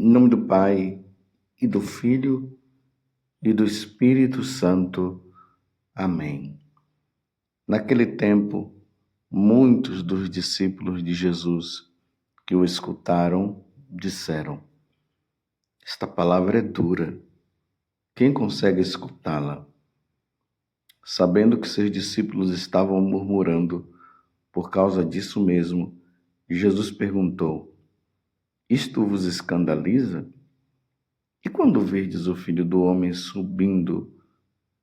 Em nome do Pai, e do Filho, e do Espírito Santo. Amém. Naquele tempo, muitos dos discípulos de Jesus que o escutaram disseram: esta palavra é dura. Quem consegue escutá-la? Sabendo que seus discípulos estavam murmurando por causa disso mesmo, Jesus perguntou: isto vos escandaliza? E quando virdes o Filho do Homem subindo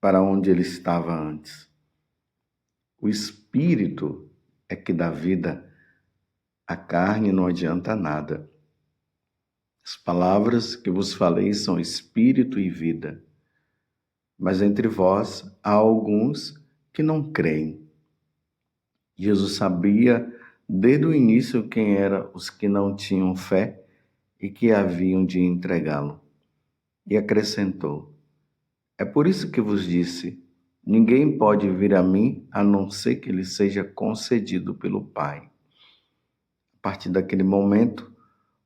para onde ele estava antes? O Espírito é que dá vida, a carne não adianta nada. As palavras que vos falei são espírito e vida. Mas entre vós há alguns que não creem. Jesus sabia desde o início quem eram os que não tinham fé e que haviam de entregá-lo. E acrescentou: é por isso que vos disse, ninguém pode vir a mim a não ser que lhe seja concedido pelo Pai. A partir daquele momento,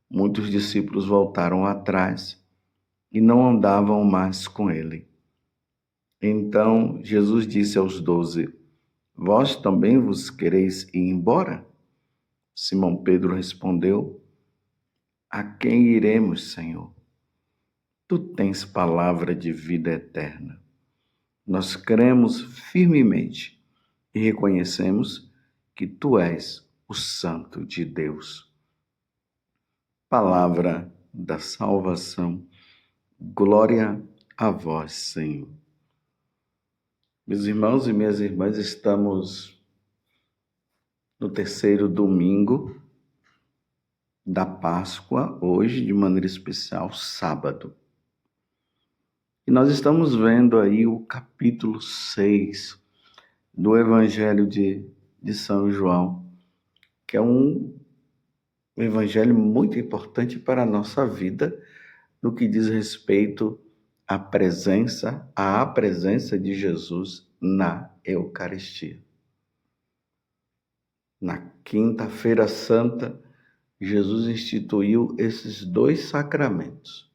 muitos discípulos voltaram atrás e não andavam mais com ele. Então Jesus disse aos 12: vós também vos quereis ir embora? Simão Pedro respondeu: a quem iremos, Senhor? Tu tens palavra de vida eterna. Nós cremos firmemente e reconhecemos que tu és o Santo de Deus. Palavra da salvação. Glória a vós, Senhor. Meus irmãos e minhas irmãs, estamos no terceiro domingo da Páscoa, hoje, de maneira especial, sábado. E nós estamos vendo aí o capítulo 6 do Evangelho de São João, que é um evangelho muito importante para a nossa vida, no que diz respeito à presença de Jesus na Eucaristia. Na Quinta-feira Santa, Jesus instituiu esses dois sacramentos.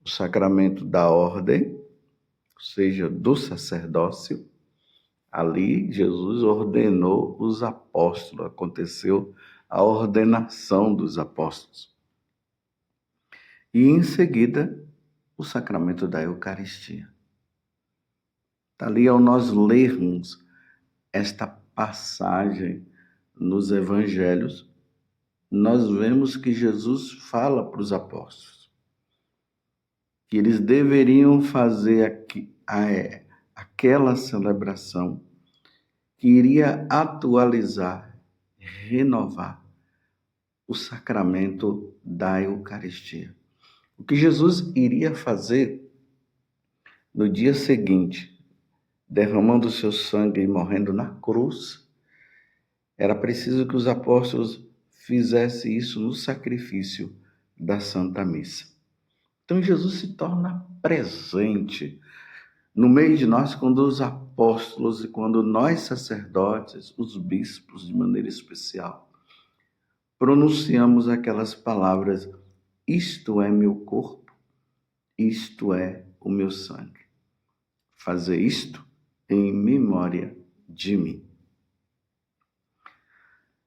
O sacramento da ordem, ou seja, do sacerdócio. Ali, Jesus ordenou os apóstolos, aconteceu a ordenação dos apóstolos. E, em seguida, o sacramento da Eucaristia. Ali, ao nós lermos esta passagem nos evangelhos, nós vemos que Jesus fala para os apóstolos que eles deveriam fazer aquela celebração que iria atualizar, renovar o sacramento da Eucaristia. O que Jesus iria fazer no dia seguinte, derramando o seu sangue e morrendo na cruz, era preciso que os apóstolos fizessem isso no sacrifício da Santa Missa. Então Jesus se torna presente no meio de nós quando os apóstolos e quando nós sacerdotes, os bispos de maneira especial, pronunciamos aquelas palavras: isto é meu corpo, isto é o meu sangue. Fazer isto em memória de mim.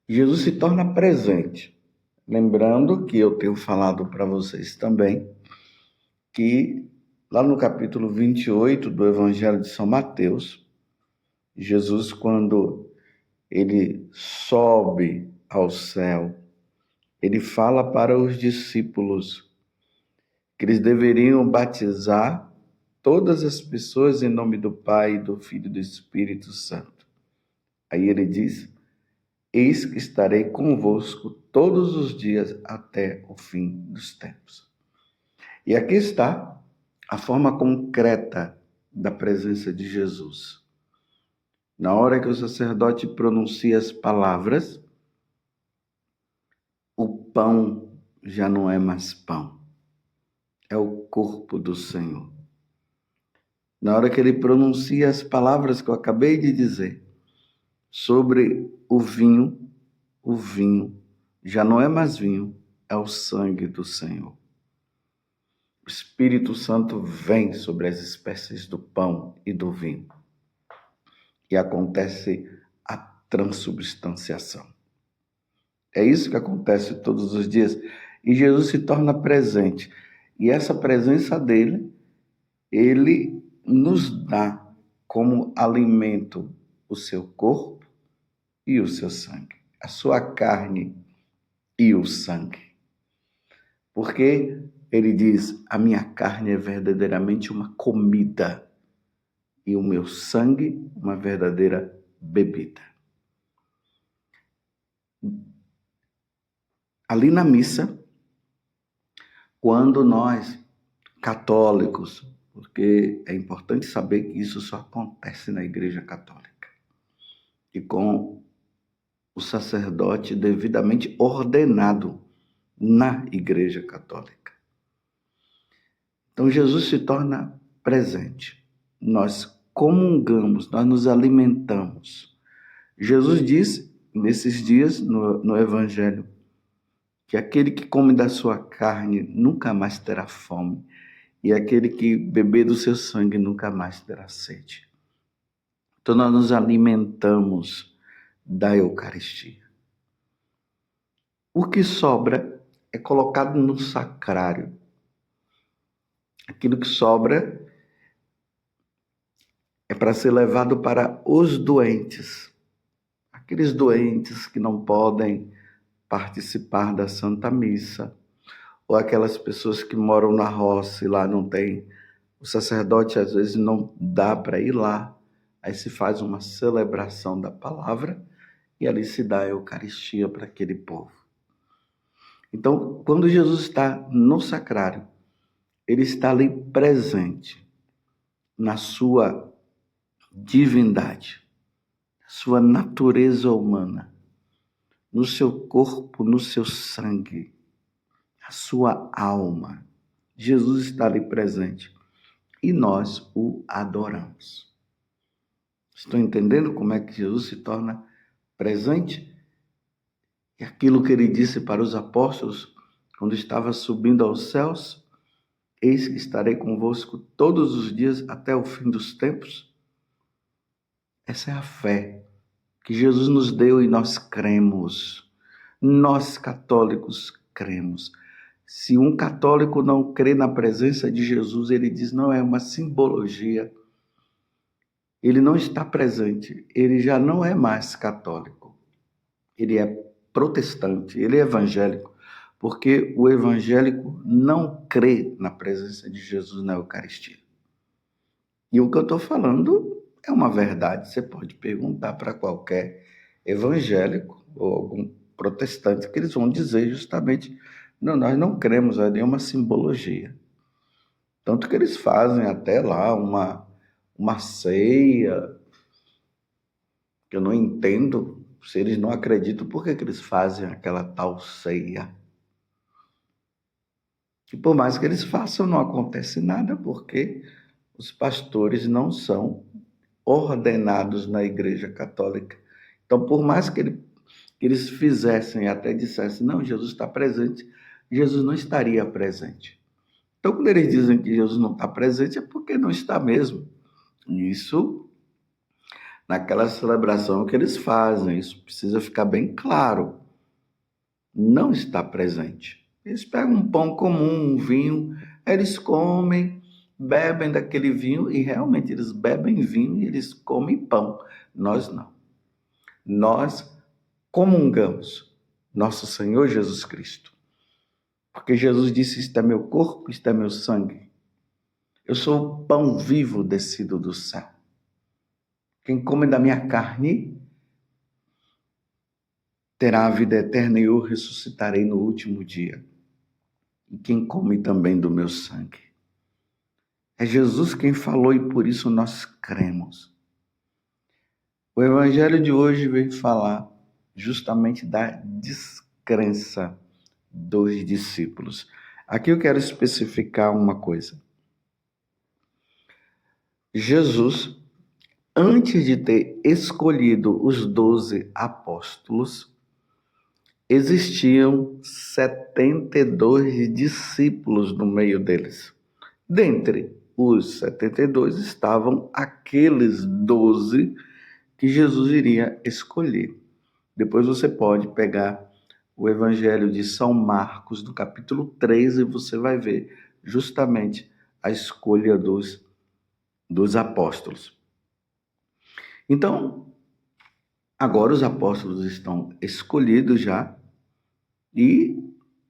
Jesus se torna presente. Lembrando que eu tenho falado para vocês também que lá no capítulo 28 do Evangelho de São Mateus, Jesus, quando ele sobe ao céu, ele fala para os discípulos que eles deveriam batizar todas as pessoas em nome do Pai, do Filho e do Espírito Santo. Aí ele diz: eis que estarei convosco todos os dias até o fim dos tempos. E aqui está a forma concreta da presença de Jesus. Na hora que o sacerdote pronuncia as palavras, o pão já não é mais pão, é o corpo do Senhor. Na hora que ele pronuncia as palavras que eu acabei de dizer sobre o vinho já não é mais vinho, é o sangue do Senhor. o Espírito Santo vem sobre as espécies do pão e do vinho. E acontece a transubstanciação. É isso que acontece todos os dias. E Jesus se torna presente. E essa presença dele, ele nos dá como alimento o seu corpo e o seu sangue. A sua carne e o sangue. Porque ele diz, a minha carne é verdadeiramente uma comida e o meu sangue uma verdadeira bebida. Ali na missa, quando nós, católicos, porque é importante saber que isso só acontece na Igreja Católica, e com o sacerdote devidamente ordenado na Igreja Católica. Então Jesus se torna presente. Nós comungamos, nós nos alimentamos. Jesus diz nesses dias no Evangelho que aquele que come da sua carne nunca mais terá fome, e aquele que beber do seu sangue nunca mais terá sede. Então nós nos alimentamos da Eucaristia. O que sobra é colocado no sacrário. Aquilo que sobra é para ser levado para os doentes. Aqueles doentes que não podem participar da Santa Missa, ou aquelas pessoas que moram na roça e lá não tem, o sacerdote às vezes não dá para ir lá, aí se faz uma celebração da palavra e ali se dá a Eucaristia para aquele povo. Então, quando Jesus está no sacrário, ele está ali presente na sua divindade, na sua natureza humana, no seu corpo, no seu sangue, a sua alma. Jesus está ali presente e nós o adoramos. Estão entendendo como é que Jesus se torna presente? E aquilo que ele disse para os apóstolos quando estava subindo aos céus, eis que estarei convosco todos os dias até o fim dos tempos. Essa é a fé que Jesus nos deu e nós cremos. Nós católicos cremos. Se um católico não crê na presença de Jesus, ele diz, não, é uma simbologia. Ele não está presente, ele já não é mais católico. Ele é protestante, ele é evangélico, porque o evangélico não crê na presença de Jesus na Eucaristia. E o que eu estou falando é uma verdade. Você pode perguntar para qualquer evangélico ou algum protestante que eles vão dizer justamente, não, nós não cremos em nenhuma simbologia. Tanto que eles fazem até lá uma ceia, que eu não entendo, se eles não acreditam, por que eles fazem aquela tal ceia? E por mais que eles façam, não acontece nada, porque os pastores não são ordenados na Igreja Católica. Então, por mais que eles fizessem, até dissessem, não, Jesus está presente, Jesus não estaria presente. Então, quando eles dizem que Jesus não está presente, é porque não está mesmo. Isso, naquela celebração que eles fazem, isso precisa ficar bem claro. Não está presente. Eles pegam um pão comum, um vinho, eles comem, bebem daquele vinho e realmente eles bebem vinho e eles comem pão. Nós não. Nós comungamos nosso Senhor Jesus Cristo. Porque Jesus disse, isto é meu corpo, isto é meu sangue. Eu sou o pão vivo descido do céu. Quem come da minha carne terá a vida eterna e eu ressuscitarei no último dia. E quem come também do meu sangue. É Jesus quem falou e por isso nós cremos. O evangelho de hoje veio falar justamente da descrença dos discípulos. Aqui eu quero especificar uma coisa. Jesus, antes de ter escolhido os 12 apóstolos, existiam 72 discípulos no meio deles. Dentre os 72 estavam aqueles 12 que Jesus iria escolher. Depois você pode pegar o Evangelho de São Marcos, do capítulo 3, e você vai ver justamente a escolha dos apóstolos. Então, agora os apóstolos estão escolhidos já e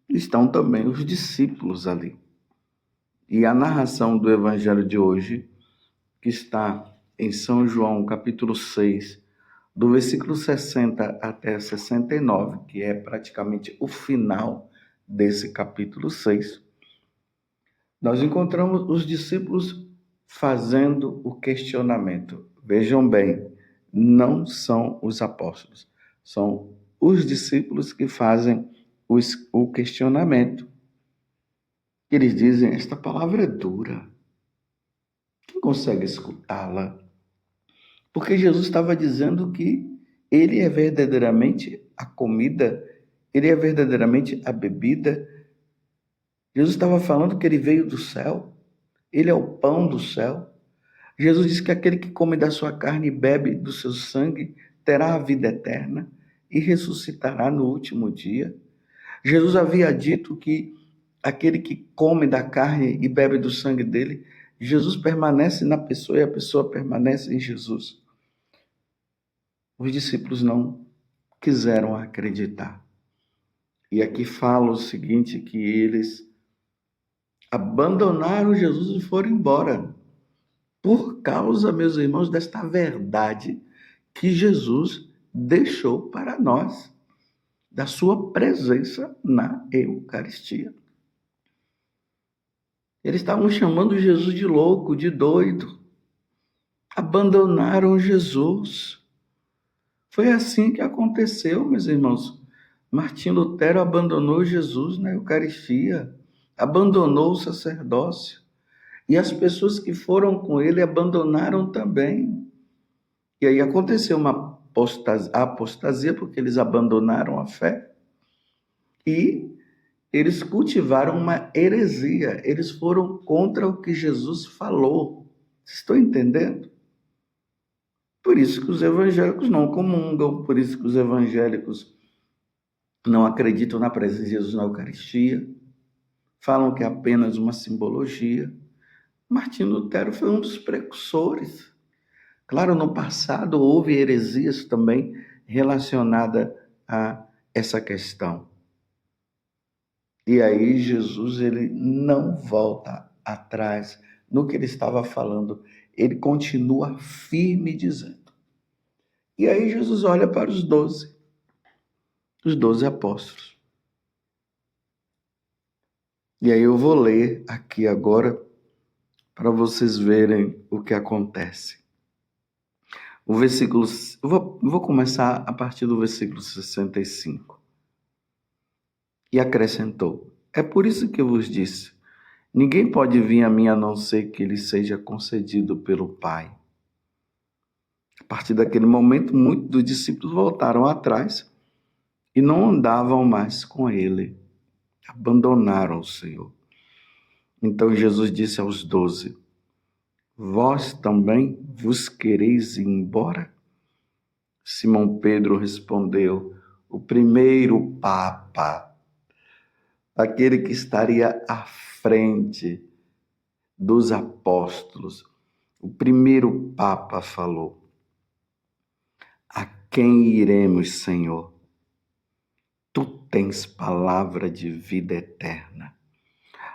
estão também os discípulos ali. E a narração do Evangelho de hoje, que está em São João, capítulo 6, do versículo 60 até 69, que é praticamente o final desse capítulo 6, nós encontramos os discípulos fazendo o questionamento. Vejam bem, não são os apóstolos, são os discípulos que fazem o questionamento. Eles dizem, esta palavra é dura. Quem consegue escutá-la? Porque Jesus estava dizendo que ele é verdadeiramente a comida, ele é verdadeiramente a bebida. Jesus estava falando que ele veio do céu, ele é o pão do céu. Jesus disse que aquele que come da sua carne e bebe do seu sangue terá a vida eterna e ressuscitará no último dia. Jesus havia dito que aquele que come da carne e bebe do sangue dele, Jesus permanece na pessoa e a pessoa permanece em Jesus. Os discípulos não quiseram acreditar. E aqui fala o seguinte, que eles abandonaram Jesus e foram embora. Por causa, meus irmãos, desta verdade que Jesus deixou para nós, da sua presença na Eucaristia. Eles estavam chamando Jesus de louco, de doido. Abandonaram Jesus. Foi assim que aconteceu, meus irmãos. Martim Lutero abandonou Jesus na Eucaristia, abandonou o sacerdócio. E as pessoas que foram com ele abandonaram também. E aí aconteceu uma apostasia, porque eles abandonaram a fé. E eles cultivaram uma heresia. Eles foram contra o que Jesus falou. Estão entendendo? Por isso que os evangélicos não comungam, por isso que os evangélicos não acreditam na presença de Jesus na Eucaristia, falam que é apenas uma simbologia. Martinho Lutero foi um dos precursores. Claro, no passado houve heresias também relacionadas a essa questão. E aí Jesus, ele não volta atrás no que ele estava falando, ele continua firme dizendo. E aí Jesus olha para os 12 apóstolos. E aí eu vou ler aqui agora para vocês verem o que acontece. O versículo, vou começar a partir do versículo 65. E acrescentou: é por isso que eu vos disse, ninguém pode vir a mim a não ser que lhe seja concedido pelo Pai. A partir daquele momento, muitos dos discípulos voltaram atrás e não andavam mais com ele. Abandonaram o Senhor. Então Jesus disse aos 12, vós também vos quereis ir embora? Simão Pedro respondeu, o primeiro Papa, aquele que estaria à frente dos apóstolos, o primeiro Papa falou, a quem iremos, Senhor? Tu tens palavra de vida eterna.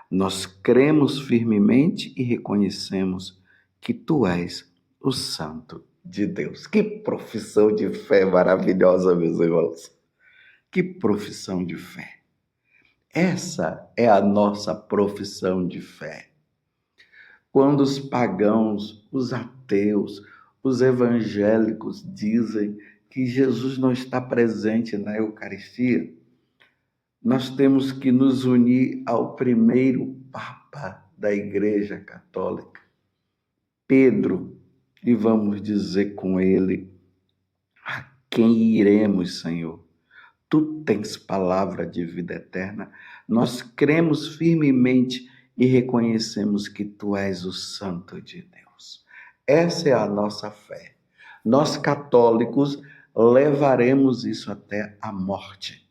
Nós cremos firmemente e reconhecemos que tu és o Santo de Deus. Que profissão de fé maravilhosa, meus irmãos. Que profissão de fé. Essa é a nossa profissão de fé. Quando os pagãos, os ateus, os evangélicos dizem que Jesus não está presente na Eucaristia, nós temos que nos unir ao primeiro Papa da Igreja Católica, Pedro, e vamos dizer com ele, a quem iremos, Senhor? Tu tens palavra de vida eterna. Nós cremos firmemente e reconhecemos que tu és o Santo de Deus. Essa é a nossa fé. Nós católicos levaremos isso até a morte.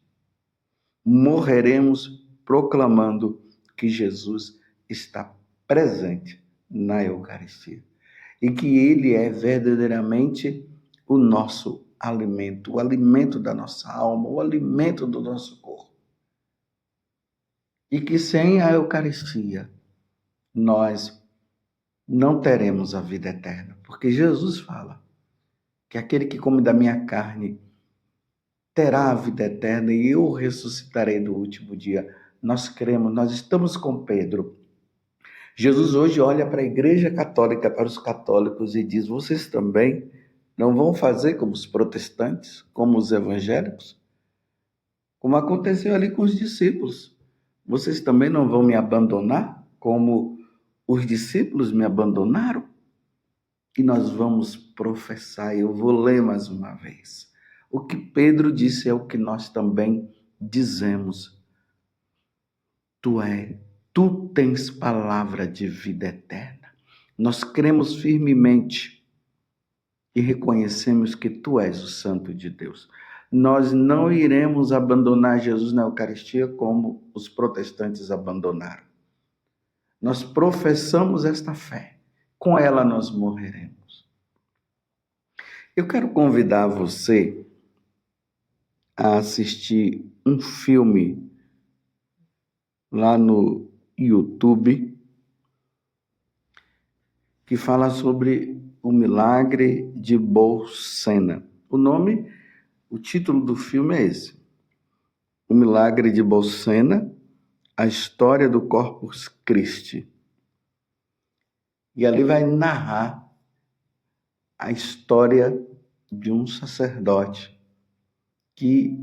Morreremos proclamando que Jesus está presente na Eucaristia e que ele é verdadeiramente o nosso alimento, o alimento da nossa alma, o alimento do nosso corpo. E que sem a Eucaristia nós não teremos a vida eterna, porque Jesus fala que aquele que come da minha carne terá a vida eterna e eu ressuscitarei no último dia. Nós cremos, nós estamos com Pedro. Jesus hoje olha para a Igreja Católica, para os católicos e diz: vocês também não vão fazer como os protestantes, como os evangélicos? Como aconteceu ali com os discípulos. Vocês também não vão me abandonar como os discípulos me abandonaram? E nós vamos professar. Eu vou ler mais uma vez. O que Pedro disse é o que nós também dizemos. Tu tens palavra de vida eterna. Nós cremos firmemente e reconhecemos que tu és o Santo de Deus. Nós não iremos abandonar Jesus na Eucaristia como os protestantes abandonaram. Nós professamos esta fé. Com ela nós morreremos. Eu quero convidar você a assistir um filme lá no YouTube que fala sobre o milagre de Bolsena. O título do filme é esse: O Milagre de Bolsena, a história do Corpus Christi. E ali vai narrar a história de um sacerdote que,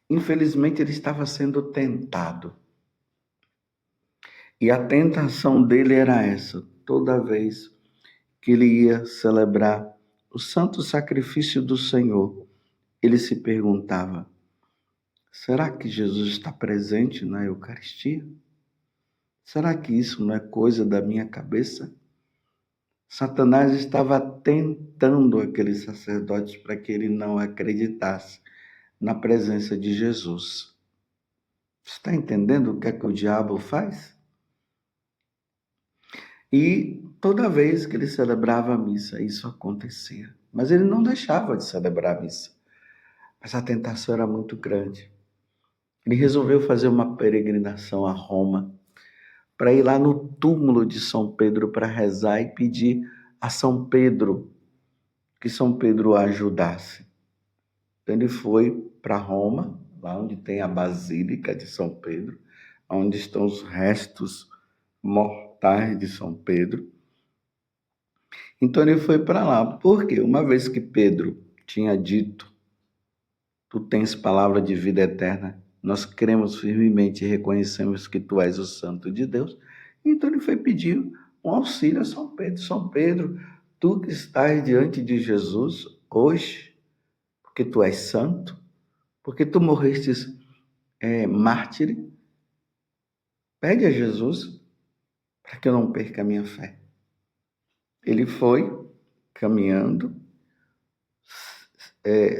infelizmente, ele estava sendo tentado. E a tentação dele era essa: toda vez que ele ia celebrar o santo sacrifício do Senhor, ele se perguntava: será que Jesus está presente na Eucaristia? Será que isso não é coisa da minha cabeça? Satanás estava tentando aqueles sacerdotes para que ele não acreditasse na presença de Jesus. Você está entendendo o que é que o diabo faz? E toda vez que ele celebrava a missa, isso acontecia. Mas ele não deixava de celebrar a missa. Mas a tentação era muito grande. Ele resolveu fazer uma peregrinação a Roma para ir lá no túmulo de São Pedro para rezar e pedir a São Pedro que São Pedro o ajudasse. Então ele foi para Roma, lá onde tem a Basílica de São Pedro, onde estão os restos mortais de São Pedro. Então ele foi para lá, porque uma vez que Pedro tinha dito: tu tens palavra de vida eterna, nós cremos firmemente e reconhecemos que tu és o Santo de Deus. Então ele foi pedir um auxílio a São Pedro. São Pedro, tu que estás diante de Jesus hoje, porque tu és santo, porque tu morrestes mártir, pede a Jesus para que eu não perca a minha fé. Ele foi caminhando,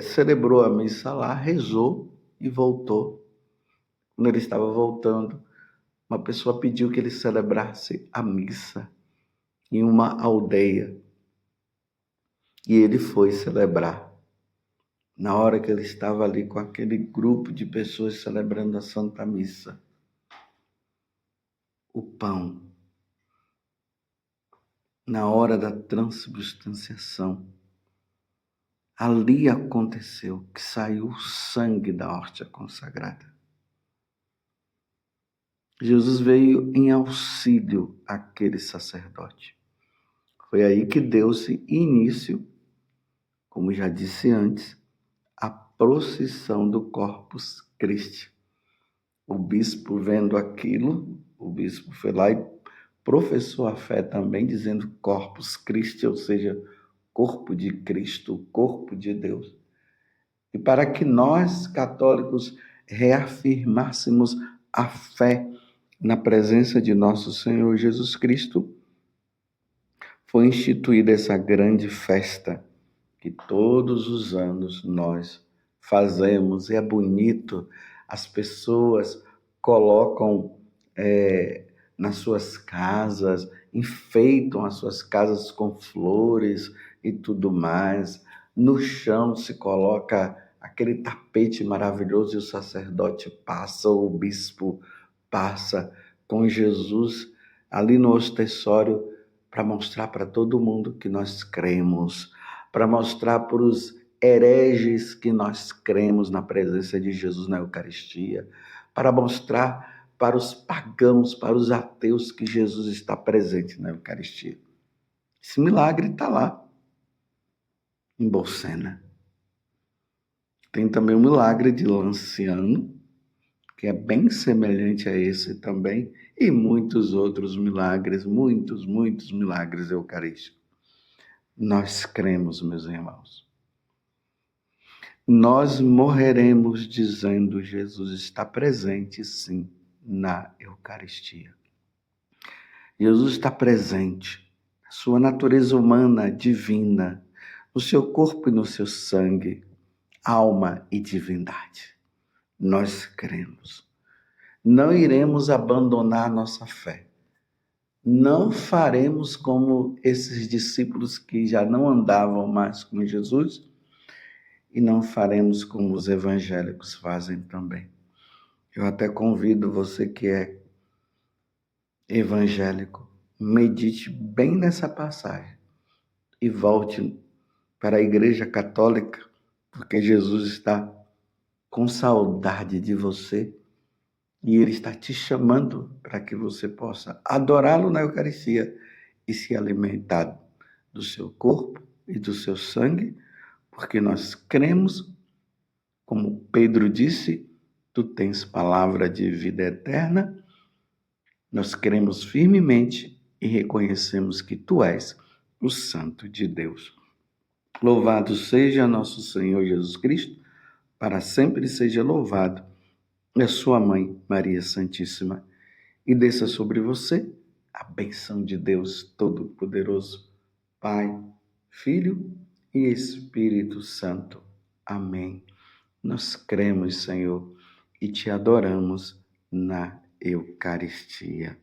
celebrou a missa lá, rezou e voltou. Quando ele estava voltando, uma pessoa pediu que ele celebrasse a missa em uma aldeia. E ele foi celebrar. Na hora que ele estava ali com aquele grupo de pessoas celebrando a Santa Missa, o pão, na hora da transubstanciação, ali aconteceu que saiu o sangue da hóstia consagrada. Jesus veio em auxílio àquele sacerdote. Foi aí que deu-se início, como já disse antes, a procissão do Corpus Christi. O bispo, vendo aquilo, o bispo foi lá e professou a fé também, dizendo Corpus Christi, ou seja, corpo de Cristo, corpo de Deus. E para que nós, católicos, reafirmássemos a fé na presença de nosso Senhor Jesus Cristo, foi instituída essa grande festa que todos os anos nós fazemos. E é bonito, as pessoas colocam nas suas casas, enfeitam as suas casas com flores e tudo mais. No chão se coloca aquele tapete maravilhoso e o sacerdote passa, ou o bispo passa com Jesus ali no ostensório para mostrar para todo mundo que nós cremos, para mostrar para os hereges que nós cremos na presença de Jesus na Eucaristia, para mostrar para os pagãos, para os ateus que Jesus está presente na Eucaristia. Esse milagre está lá, em Bolsena. Tem também o milagre de Lanciano, que é bem semelhante a esse também, e muitos outros milagres, muitos milagres eucarísticos. Nós cremos, meus irmãos. Nós morreremos dizendo: Jesus está presente, sim, na Eucaristia. Jesus está presente, na sua natureza humana, divina, no seu corpo e no seu sangue, alma e divindade. Nós cremos. Não iremos abandonar nossa fé. Não faremos como esses discípulos que já não andavam mais com Jesus, e não faremos como os evangélicos fazem também. Eu até convido você que é evangélico, medite bem nessa passagem e volte para a Igreja Católica, porque Jesus está com saudade de você e Ele está te chamando para que você possa adorá-lo na Eucaristia e se alimentar do seu corpo e do seu sangue, porque nós cremos, como Pedro disse: tu tens palavra de vida eterna. Nós cremos firmemente e reconhecemos que tu és o Santo de Deus. Louvado seja nosso Senhor Jesus Cristo, para sempre seja louvado, e a sua mãe, Maria Santíssima, e desça sobre você a bênção de Deus Todo-Poderoso, Pai, Filho e Espírito Santo. Amém. Nós cremos, Senhor, e te adoramos na Eucaristia.